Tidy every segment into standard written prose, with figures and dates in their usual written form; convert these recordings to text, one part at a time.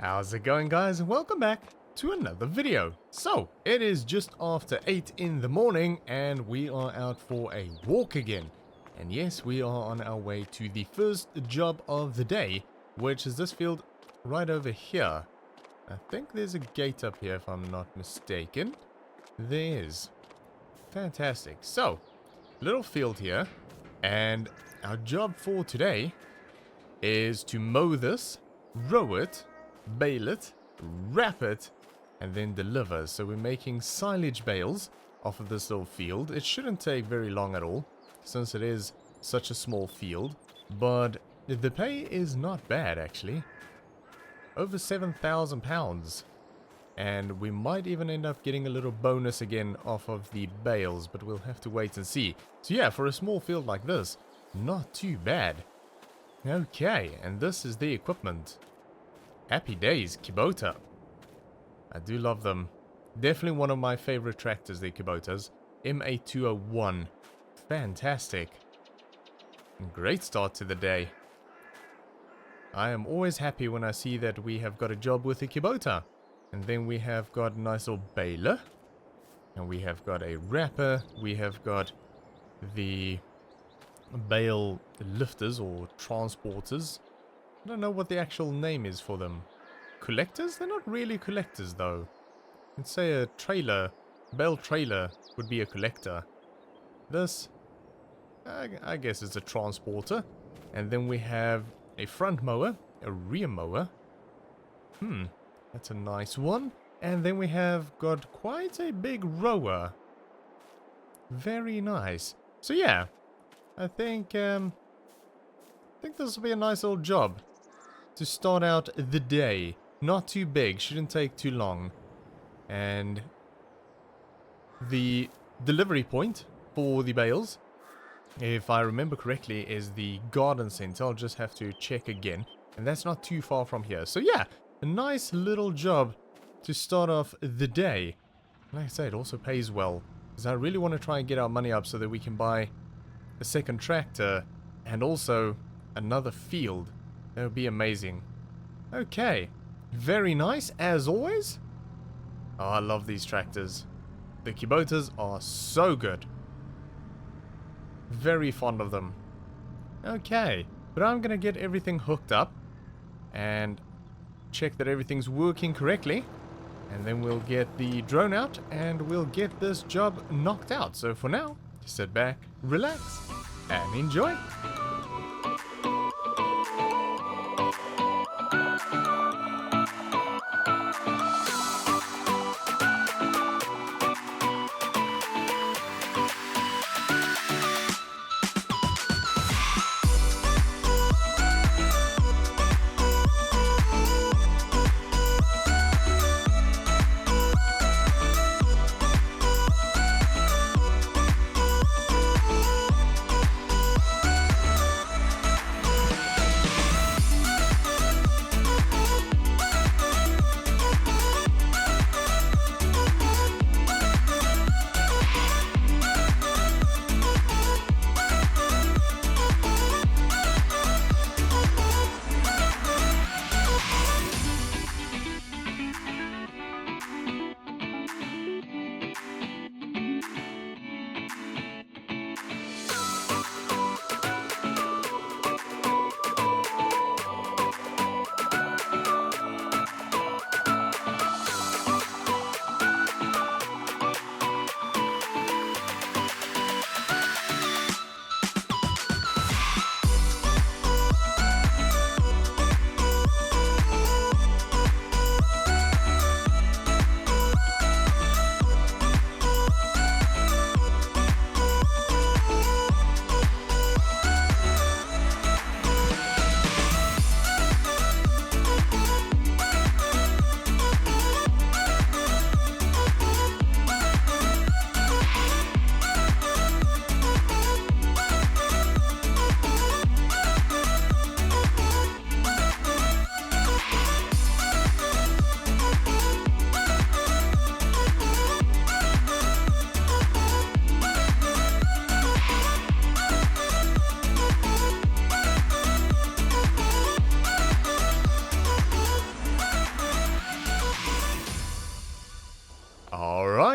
How's it going, guys? Welcome back to another video. So, it is just after 8 in the morning and we are out for a walk again. And yes, we are on our way to the first job of the day, which is this field right over here. I think there's a gate up here if I'm not mistaken. There is. Fantastic. So, little field here, and our job for today is to mow this, row it, bale it, wrap it, and then deliver. So we're making silage bales off of this little field. It shouldn't take very long at all, since it is such a small field, but the pay is not bad actually. Over £7,000, and we might even end up getting a little bonus again off of the bales, but we'll have to wait and see. So yeah, for a small field like this, not too bad. Okay, and this is the equipment. Happy days, Kubota. I do love them. Definitely one of my favorite tractors, the Kubotas. MA201. Fantastic. Great start to the day. I am always happy when I see that we have got a job with a Kubota. And then we have got a nice little baler. And we have got a wrapper. We have got the bale lifters or transporters. I don't know what the actual name is for them. Collectors? They're not really collectors though. Let's say a trailer, bale trailer would be a collector. This, I guess it's a transporter. And then we have a front mower, a rear mower. That's a nice one. And then we have got quite a big rower. Very nice. So yeah, I think this will be a nice little job to start out the day. Not too big, shouldn't take too long. And the delivery point for the bales, if I remember correctly, is the garden center. I'll just have to check again. And that's not too far from here. So yeah, a nice little job to start off the day. Like I say, it also pays well, because I really want to try and get our money up so that we can buy a second tractor and also another field. That would be amazing. Okay. Very nice, as always. Oh, I love these tractors. The Kubotas are so good. Very fond of them. Okay. But I'm going to get everything hooked up and check that everything's working correctly. And then we'll get the drone out and we'll get this job knocked out. So for now, sit back, relax, and enjoy.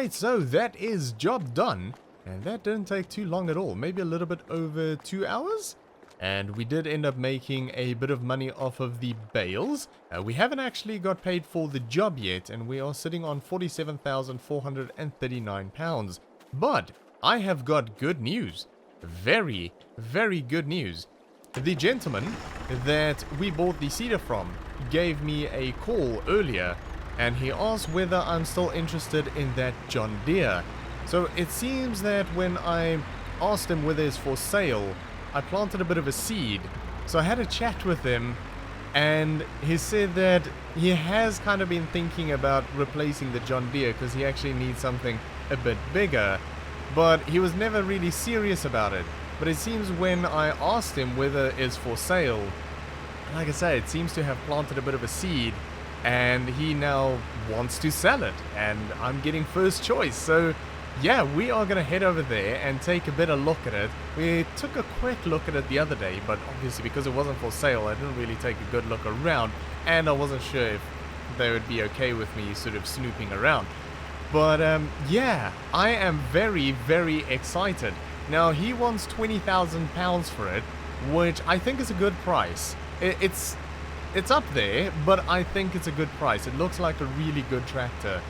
Alright, so that is job done. And that didn't take too long at all. Maybe a little bit over 2 hours? And we did end up making a bit of money off of the bales. We haven't actually got paid for the job yet, and we are sitting on £47,439. But I have got good news. Very, very good news. The gentleman that we bought the cedar from gave me a call earlier, and he asked whether I'm still interested in that John Deere. So it seems that when I asked him whether it's for sale, I planted a bit of a seed. So I had a chat with him, and he said that he has kind of been thinking about replacing the John Deere because he actually needs something a bit bigger, but he was never really serious about it. But it seems when I asked him whether it's for sale, like I say, it seems to have planted a bit of a seed, and he now wants to sell it, and I'm getting first choice. So yeah, we are going to head over there and take a better look at it. We took a quick look at it the other day, but obviously because it wasn't for sale, I didn't really take a good look around, and I wasn't sure if they would be okay with me sort of snooping around. But yeah, I am very, very excited. Now, he wants £20,000 for it, which I think is a good price. It's up there, but I think it's a good price. It looks like a really good tractor.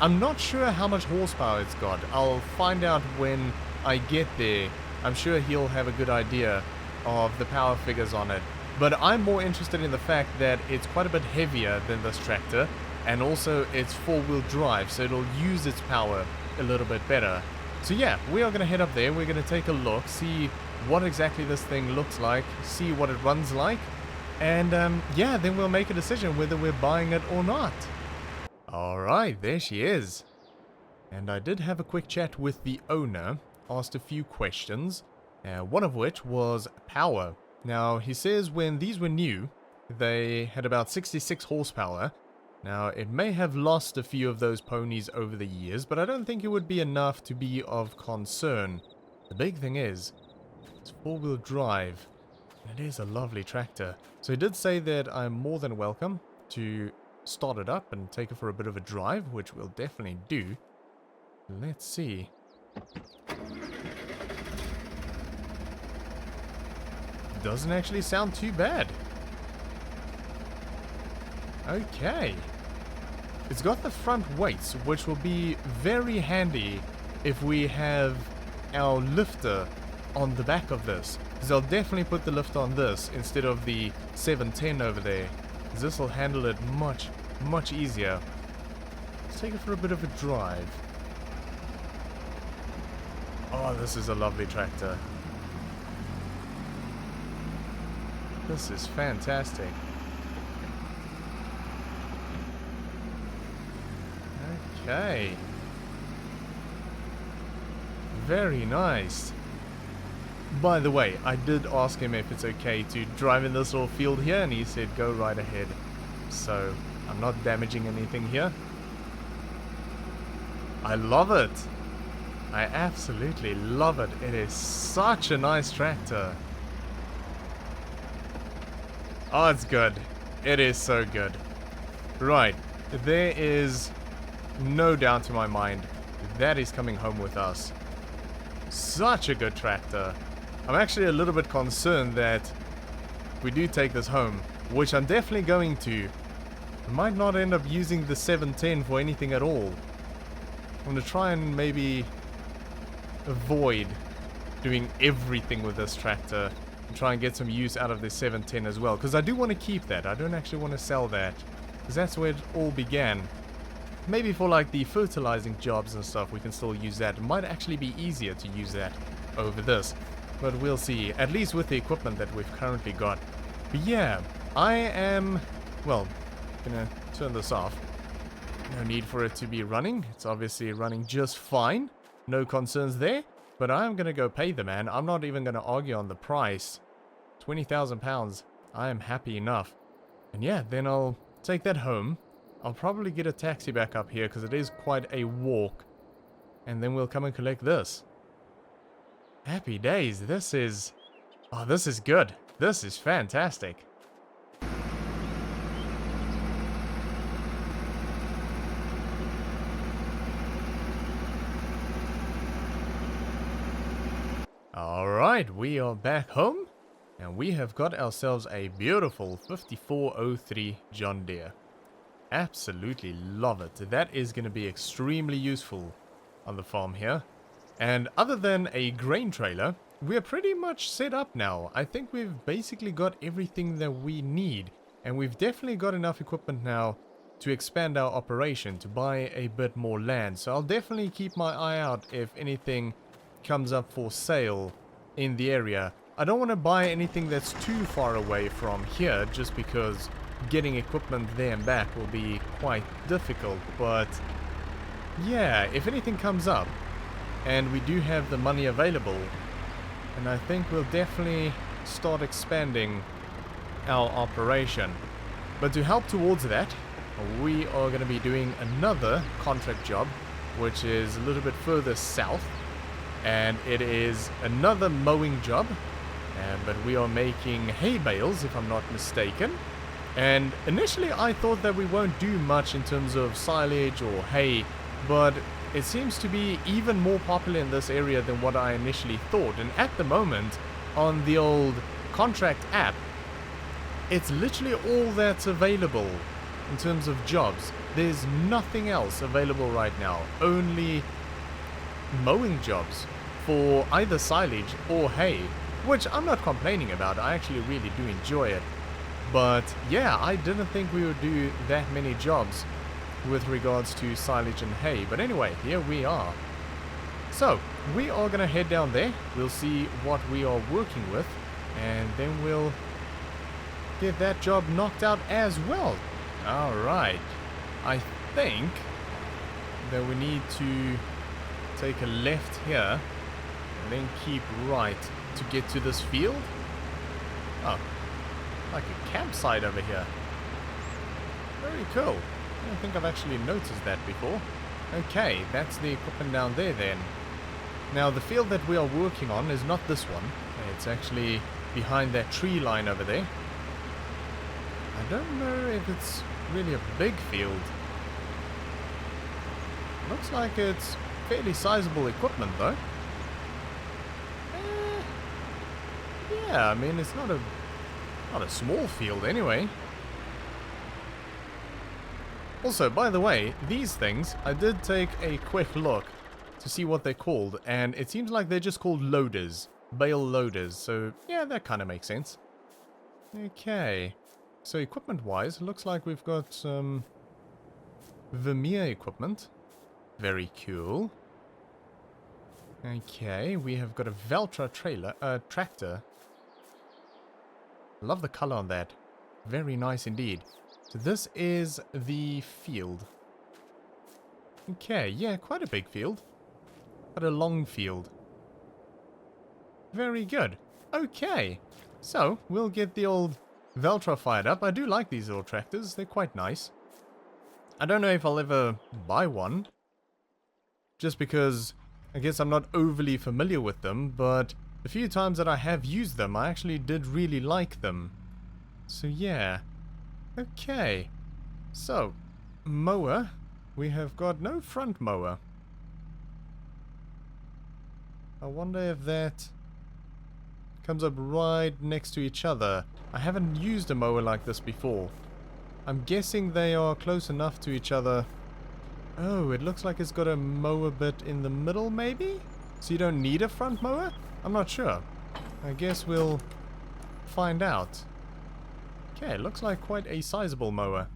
I'm not sure how much horsepower it's got. I'll find out when I get there. I'm sure he'll have a good idea of the power figures on it. But I'm more interested in the fact that it's quite a bit heavier than this tractor, and also it's four-wheel drive, so it'll use its power a little bit better. So yeah, we are going to head up there. We're going to take a look, see what exactly this thing looks like, see what it runs like, and yeah, then we'll make a decision whether we're buying it or not. Alright, there she is. And I did have a quick chat with the owner, asked a few questions, one of which was power. Now, he says when these were new, they had about 66 horsepower. Now, it may have lost a few of those ponies over the years, but I don't think it would be enough to be of concern. The big thing is, it's four-wheel drive. It is a lovely tractor. So he did say that I'm more than welcome to start it up and take it for a bit of a drive, which we'll definitely do. Let's see. Doesn't actually sound too bad. Okay. It's got the front weights, which will be very handy if we have our lifter on the back of this. Because I'll definitely put the lifter on this instead of the 710 over there. This will handle it much, much easier. Let's take it for a bit of a drive. Oh, this is a lovely tractor. This is fantastic. Okay. Very nice. By the way, I did ask him if it's okay to drive in this little field here, and he said go right ahead. So, I'm not damaging anything here. I love it. I absolutely love it. It is such a nice tractor. Oh, it's good. It is so good. Right. There is no doubt in my mind that is coming home with us. Such a good tractor. I'm actually a little bit concerned that we do take this home, which I'm definitely going to. I might not end up using the 710 for anything at all. I'm going to try and maybe avoid doing everything with this tractor and try and get some use out of the 710 as well, because I do want to keep that. I don't actually want to sell that, because that's where it all began. Maybe for like the fertilizing jobs and stuff we can still use that. It might actually be easier to use that over this, but we'll see, at least with the equipment that we've currently got. But yeah, I am, well, gonna turn this off. No need for it to be running. It's obviously running just fine. No concerns there. But I'm gonna go pay the man. I'm not even gonna argue on the price. £20,000. I am happy enough. And yeah, then I'll take that home. I'll probably get a taxi back up here because it is quite a walk. And then we'll come and collect this. Happy days. This is... oh, this is good. This is fantastic. Alright, we are back home, and we have got ourselves a beautiful 5403 John Deere. Absolutely love it. That is going to be extremely useful on the farm here. And other than a grain trailer, we're pretty much set up now. I think we've basically got everything that we need, and we've definitely got enough equipment now to expand our operation, to buy a bit more land. So I'll definitely keep my eye out if anything comes up for sale in the area. I don't want to buy anything that's too far away from here, just because getting equipment there and back will be quite difficult. But yeah, if anything comes up and we do have the money available, and I think we'll definitely start expanding our operation. But to help towards that, we are going to be doing another contract job, which is a little bit further south, and it is another mowing job, but we are making hay bales, if I'm not mistaken. And initially I thought that we won't do much in terms of silage or hay, but it seems to be even more popular in this area than what I initially thought. And at the moment, on the old contract app, it's literally all that's available in terms of jobs. There's nothing else available right now, only mowing jobs for either silage or hay, which I'm not complaining about. I actually really do enjoy it. But yeah, I didn't think we would do that many jobs with regards to silage and hay. But anyway, here we are. So we are gonna head down there. We'll see what we are working with, and then we'll get that job knocked out as well. Alright, I think that we need to take a left here and then keep right to get to this field. Oh, like a campsite over here. Very cool. I don't think I've actually noticed that before. Okay, that's the equipment down there then. Now the field that we are working on is not this one. It's actually behind that tree line over there. I don't know if it's really a big field. Looks like it's fairly sizable equipment though. Yeah, I mean it's not a small field anyway. Also, by the way, these things, I did take a quick look to see what they're called, and it seems like they're just called loaders. Bale loaders, so yeah, that kind of makes sense. Okay. So equipment-wise, looks like we've got some Vermeer equipment. Very cool. Okay, we have got a Valtra tractor. Love the color on that. Very nice indeed. So this is the field. Okay, yeah, quite a big field. Quite a long field. Very good. Okay, so we'll get the old Valtra fired up. I do like these little tractors. They're quite nice. I don't know if I'll ever buy one, just because I guess I'm not overly familiar with them, but the few times that I have used them, I actually did really like them. So yeah. Okay. So, mower. We have got no front mower. I wonder if that comes up right next to each other. I haven't used a mower like this before. I'm guessing they are close enough to each other. Oh, it looks like it's got a mower bit in the middle maybe? So you don't need a front mower? I'm not sure. I guess we'll find out. Okay, looks like quite a sizable mower.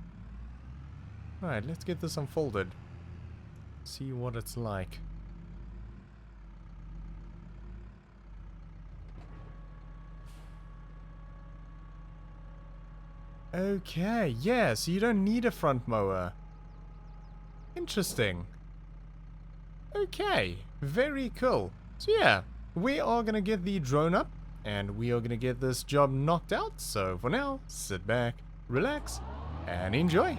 Alright, let's get this unfolded. See what it's like. Okay, yeah, so you don't need a front mower. Interesting. Okay, very cool. So yeah, we are gonna get the drone up, and we are gonna get this job knocked out. So for now, sit back, relax, and enjoy.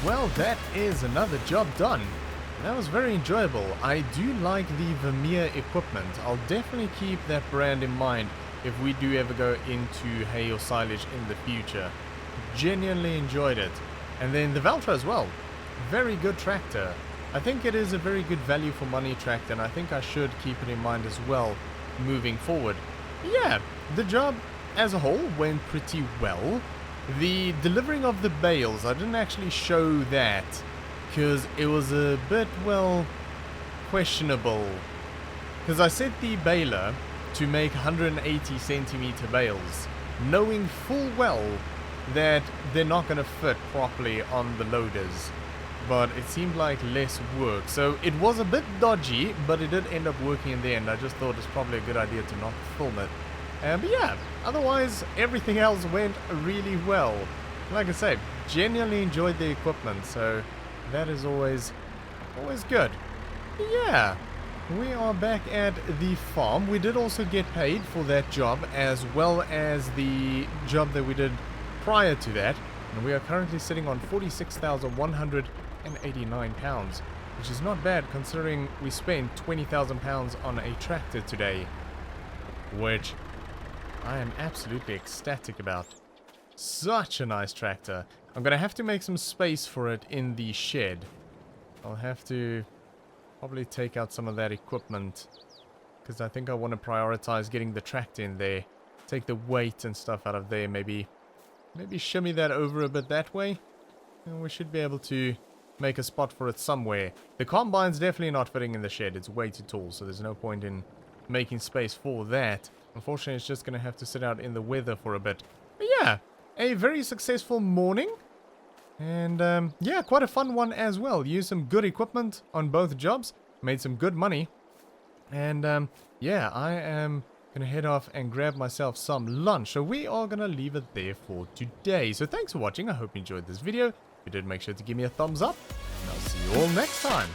well, that is another job done. That was very enjoyable. I do like the Vermeer equipment. I'll definitely keep that brand in mind if we do ever go into hay or silage in the future. Genuinely enjoyed it. And then the Valtra as well. Very good tractor. I think it is a very good value for money tractor, and I think I should keep it in mind as well moving forward. Yeah, the job as a whole went pretty well. The delivering of the bales, I didn't actually show that because it was a bit, well, questionable. Because I set the baler to make 180 centimeter bales, knowing full well that they're not going to fit properly on the loaders. But it seemed like less work. So it was a bit dodgy, but it did end up working in the end. I just thought it's probably a good idea to not film it. But yeah, otherwise everything else went really well. Like I say, genuinely enjoyed the equipment, so that is always good. Yeah, we are back at the farm. We did also get paid for that job, as well as the job that we did prior to that. And we are currently sitting on £46,189, which is not bad considering we spent £20,000 on a tractor today, which I am absolutely ecstatic about. Such a nice tractor. I'm gonna have to make some space for it in the shed. I'll have to probably take out some of that equipment, because I think I want to prioritize getting the tractor in there. Take the weight and stuff out of there, maybe shimmy that over a bit that way. And we should be able to make a spot for it somewhere. The combine's definitely not fitting in the shed. It's way too tall, so there's no point in making space for that. Unfortunately, it's just going to have to sit out in the weather for a bit. But yeah, a very successful morning. And yeah, quite a fun one as well. Used some good equipment on both jobs. Made some good money. And yeah, I am going to head off and grab myself some lunch. So we are going to leave it there for today. So thanks for watching. I hope you enjoyed this video. If you did, make sure to give me a thumbs up. And I'll see you all next time.